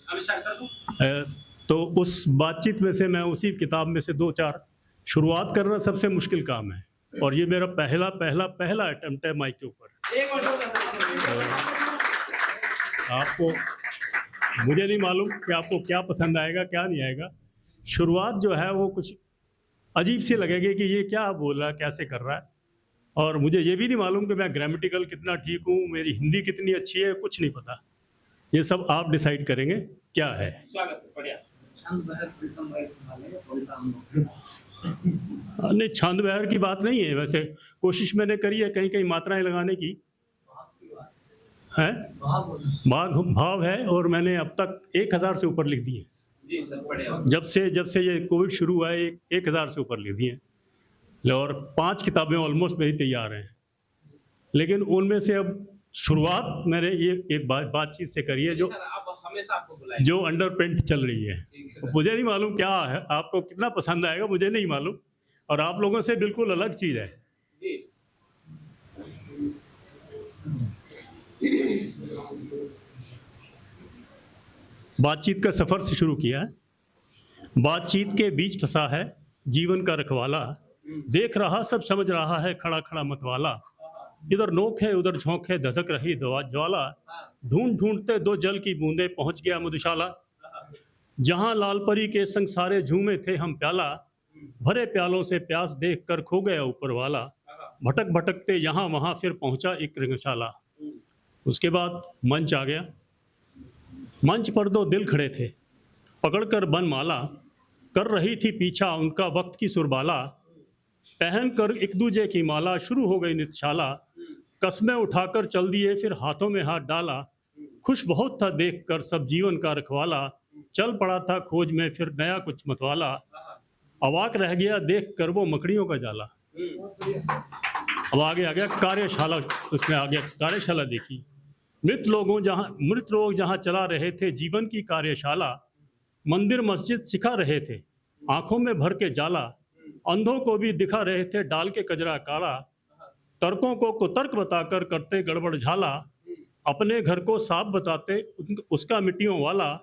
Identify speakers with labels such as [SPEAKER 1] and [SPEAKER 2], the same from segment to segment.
[SPEAKER 1] आविष्कार कर दूँ?
[SPEAKER 2] तो उस बातचीत में से मैं उसी किताब में से 2-4 शुरुआत करना सबसे मुश्किल काम है और ये मेरा पहला अटेम्प्ट है माइक के ऊपर।
[SPEAKER 1] एक और
[SPEAKER 2] आपको मुझे नहीं मालूम कि आपको क्या पसंद आएगा, क्या नहीं आएगा। शुरुआत जो है वो कुछ अजीब-सी लगेगी कि ये क्या बोल रहा है, कैसे कर रहा है और मुझे ये भी नहीं मालूम कि मैं ग्रामेटिकल कितना ठीक हूँ, मेरी हिंदी कितनी अच्छी है, कुछ नहीं पता। ये सब आप डिसाइड करेंगे क्या है।
[SPEAKER 1] स्वागत है, बढ़िया।
[SPEAKER 2] नहीं, छंद बहर की बात नहीं है, वैसे कोशिश मैंने करी है कहीं-कहीं मात्राएँ लगाने की। है? भाव है और मैंने अब तक 1000 से ऊपर लिख दिए।
[SPEAKER 1] जी सर, बढ़िया।
[SPEAKER 2] जब से ये कोविड शुरू हुआ है 1000 से ऊपर लिख दिए और 5 किताबें ऑलमोस्ट मेरी तैयार हैं। लेकिन उनमें से अब शुरुआत मैंने ये एक बातचीत से करी है जो अंडर प्रिंट चल रही है। मुझे नहीं मालूम क्या है, आपको कितना पसंद आएगा मुझे नहीं मालूम और आप लोगों से बिल्कुल अलग चीज़ है।
[SPEAKER 1] जी।
[SPEAKER 2] बातचीत का सफ़र से शुरू किया है। बातचीत के बीच फंसा है जीवन का रखवाला, देख रहा सब समझ रहा है खड़ा खड़ा मतवाला। इधर नोक है उधर झोंक है धधक रही ज्वाला, ढूंढ ढूंढते 2 जल की बूंदे पहुंच गया मधुशाला। जहां लाल परी के संग सारे झूमे थे हम प्याला, भरे प्यालों से प्यास देख कर खो गया ऊपर वाला। भटक भटकते यहाँ वहां फिर पहुंचा एक रंगशाला। उसके बाद मंच आ गया। मंच पर 2 दिल खड़े थे पकड़कर बनमाला, कर रही थी पीछा उनका वक्त की सुरबाला। पहन कर एक दूजे की माला शुरू हो गई नित्यशाला। कस्में उठाकर चल दिए फिर हाथों में हाथ डाला। खुश बहुत था देख कर सब जीवन का रखवाला, चल पड़ा था खोज में फिर नया कुछ मतवाला। अवाक रह गया देख कर वो मकड़ियों का जाला। अब आगे आ गया कार्यशाला, उसमें आ गया कार्यशाला देखी। मृत लोग जहाँ चला रहे थे जीवन की कार्यशाला। मंदिर मस्जिद सिखा रहे थे आंखों में भर के जाला। अंधों को भी दिखा रहे थे डाल के कजरा काला। तर्कों को कुतर्क बताकर करते गड़बड़ झाला। अपने घर को साफ बताते उसका मिट्टियों वाला।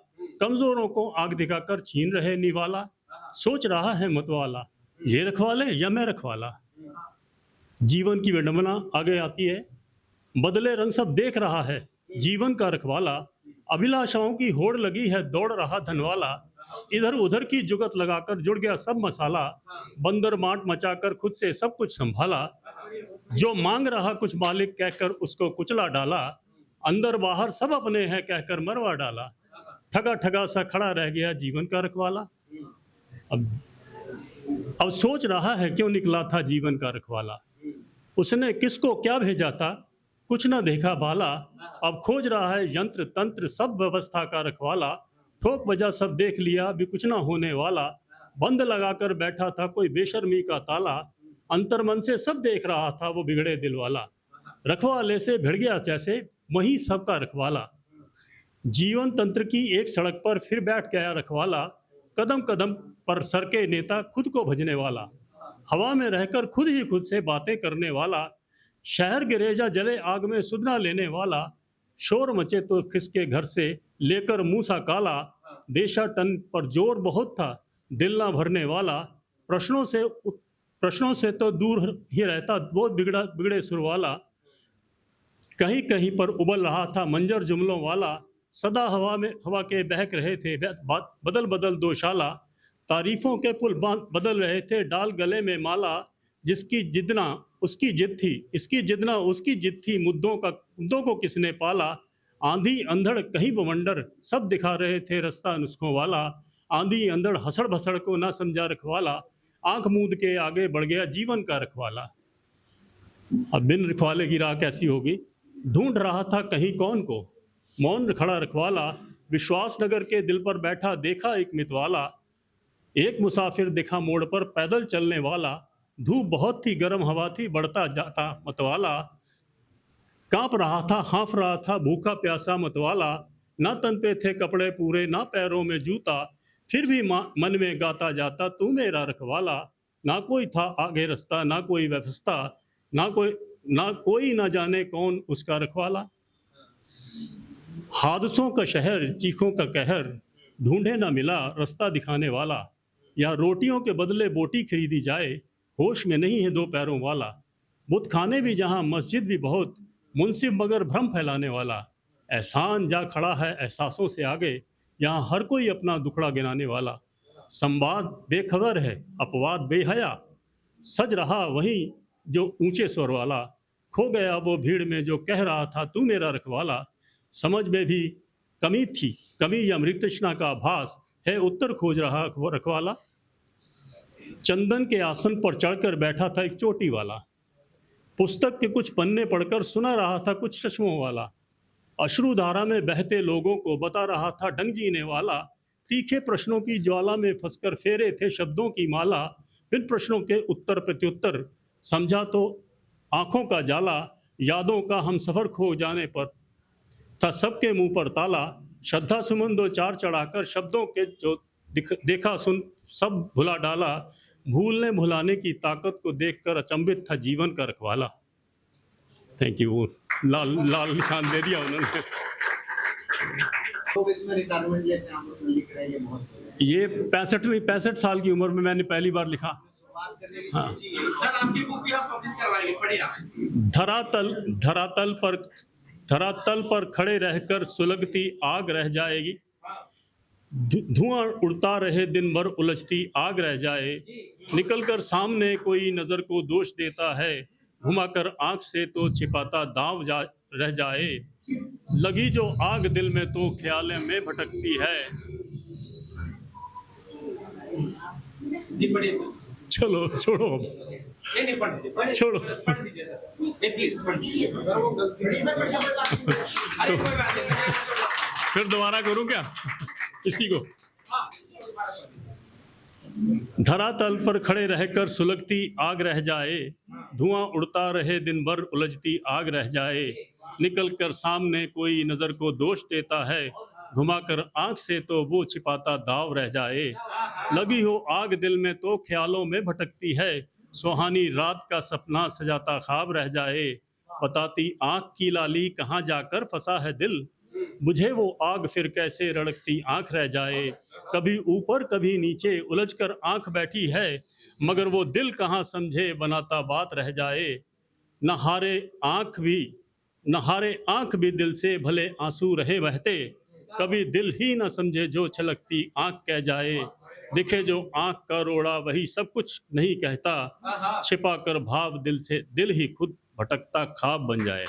[SPEAKER 2] कमजोरों को आग दिखाकर छीन रहे निवाला। सोच रहा है मतवाला, ये रखवाले या मैं रखवाला। जीवन की विडंबना आगे आती है। बदले रंग सब देख रहा है जीवन का रखवाला। अभिलाषाओं की होड़ लगी है दौड़ रहा धनवाला। इधर उधर की जुगत लगाकर जुड़ गया सब मसाला। बंदर माट मचाकर खुद से सब कुछ संभाला। जो मांग रहा कुछ मालिक कहकर उसको कुचला डाला। अंदर बाहर सब अपने हैं कहकर मरवा डाला। ठगा ठगा सा खड़ा रह गया जीवन का रखवाला। अब सोच रहा है क्यों निकला था जीवन का रखवाला। उसने किसको क्या भेजा था कुछ ना देखा भाला। अब खोज रहा है यंत्र तंत्र सब व्यवस्था का रखवाला। ठोक बजा सब देख लिया भी कुछ ना होने वाला। बंद लगाकर बैठा था कोई बेशर्मी का ताला। अंतर्मन से सब देख रहा था वो बिगड़े दिल वाला। रखवाले से भिड़ गया जैसे वही सबका रखवाला। जीवन तंत्र की एक सड़क पर फिर बैठ गया रखवाला। कदम कदम पर सर के नेता खुद को भजने वाला। हवा में रहकर खुद ही खुद से बातें करने वाला। शहर गिरेजा जले आग में सुधना लेने वाला। शोर मचे तो खिसके घर से लेकर मूसा काला। देशाटन पर जोर बहुत था दिल ना भरने वाला। प्रश्नों से तो दूर ही रहता बहुत बिगड़े सुर वाला। कहीं कहीं पर उबल रहा था मंजर जुमलों वाला। सदा हवा के बहक रहे थे बदल बदल दोशाला। तारीफों के पुल बदल रहे थे डाल गले में माला। जिसकी जिदना उसकी जिद थी इसकी जिदना उसकी जिद थी मुद्दों को किसने पाला। आंधी अंधड़ कहीं बवंडर सब दिखा रहे थे रास्ता नुस्खों वाला। आंधी अंधड़ हसड़ भसड़ को ना समझा रखवाला। आंख मूंद के आगे बढ़ गया जीवन का रखवाला। अब बिन रखवाले की राह कैसी होगी। ढूंढ रहा था कहीं कौन को मौन खड़ा रखवाला। विश्वास नगर के दिल पर बैठा देखा एक मितवाला। एक मुसाफिर दिखा मोड़ पर पैदल चलने वाला। धूप बहुत थी गर्म हवा थी बढ़ता जाता मतवाला। कांप रहा था हाँफ रहा था भूखा प्यासा मतवाला। ना तन पे थे कपड़े पूरे ना पैरों में जूता। फिर भी मन में गाता जाता तू मेरा रखवाला। ना कोई था आगे रास्ता ना कोई व्यवस्था। ना कोई ना जाने कौन उसका रखवाला। हादसों का शहर, चीखों का कहर, ढूंढे ना मिला रास्ता दिखाने वाला। या रोटियों के बदले बोटी खरीदी जाए, होश में नहीं है दो पैरों वाला। बुत खाने भी जहां, मस्जिद भी बहुत, मुंसिफ मगर भ्रम फैलाने वाला। एहसान जा खड़ा है एहसासों से आगे, यहाँ हर कोई अपना दुखड़ा गिनाने वाला। संवाद बेखबर है, अपवाद बेहया, सज रहा वहीं जो ऊंचे स्वर वाला। खो गया वो भीड़ में जो कह रहा था तू मेरा रखवाला। समझ में भी कमी थी, कमी या मृत तृष्णा का आभास है, उत्तर खोज रहा रखवाला। चंदन के आसन पर चढ़कर बैठा था एक चोटी वाला। पुस्तक के कुछ पन्ने पढ़कर सुना रहा था कुछ चश्मों वाला। अश्रुधारा में बहते लोगों को बता रहा था ढंग जीने वाला। तीखे प्रश्नों की ज्वाला में फंसकर फेरे थे शब्दों की माला। बिन प्रश्नों के उत्तर प्रत्युत्तर समझा तो आंखों का जाला। यादों का हम सफर खो जाने पर था सबके मुंह पर ताला। श्रद्धा सुमन दो चार चढ़ाकर शब्दों के जो देखा सुन सब भुला डाला। भूलने भुलाने की ताकत को देखकर अचंभित था जीवन का रखवाला। Thank you. लाल लाल निशान दे दिया उन्होंने।
[SPEAKER 1] तो इसमें रिटायरमेंट लेते हैं आप लोग लिख रहे हैं, ये बहुत
[SPEAKER 2] ये 65 साल की उम्र में मैंने पहली बार लिखा।
[SPEAKER 1] बात करने की
[SPEAKER 2] हाँ।
[SPEAKER 1] सोची है। सर आपकी बुक भी आप पब्लिश करवाएंगे, बढ़िया।
[SPEAKER 2] धरातल पर खड़े रहकर सुलगती आग रह जाएगी। धुआं उड़ता रहे दिन भर उलझती आग रह जाए। निकलकर सामने कोई नजर को दोष देता है, घुमाकर आंख से तो छिपाता दाव रह जाए। लगी जो आग दिल में तो ख्याल में भटकती है।
[SPEAKER 1] जी बढ़िया।
[SPEAKER 2] चलो छोड़ो,
[SPEAKER 1] नहीं पढ़ दीजिए,
[SPEAKER 2] छोड़ो।
[SPEAKER 1] पढ़ दीजिए सर, एक प्लीज पढ़ दीजिए। अगर वो गलती है सर, अरे कोई बात नहीं,
[SPEAKER 2] फिर दोबारा करूं क्या इसी को? धरातल पर खड़े रहकर सुलगती आग रह जाए। धुआं उड़ता रहे दिन भर उलझती आग रह जाए। निकलकर सामने कोई नजर को दोष देता है, घुमाकर आंख से तो वो छिपाता दाव रह जाए। लगी हो आग दिल में तो ख्यालों में भटकती है। सुहानी रात का सपना सजाता ख्वाब रह जाए। बताती आंख की लाली कहाँ जाकर फंसा है दिल, बुझे वो आग फिर कैसे रड़कती आंख रह जाए। कभी ऊपर कभी नीचे उलझकर आंख बैठी है, मगर वो दिल कहाँ समझे बनाता बात रह जाए। नहारे आंख भी दिल से भले आंसू रहे बहते, कभी दिल ही न समझे जो छलकती आंख कह जाए। दिखे जो आंख का रोड़ा वही सब कुछ नहीं कहता, छिपा कर भाव दिल से दिल ही खुद भटकता ख्वाब बन जाए।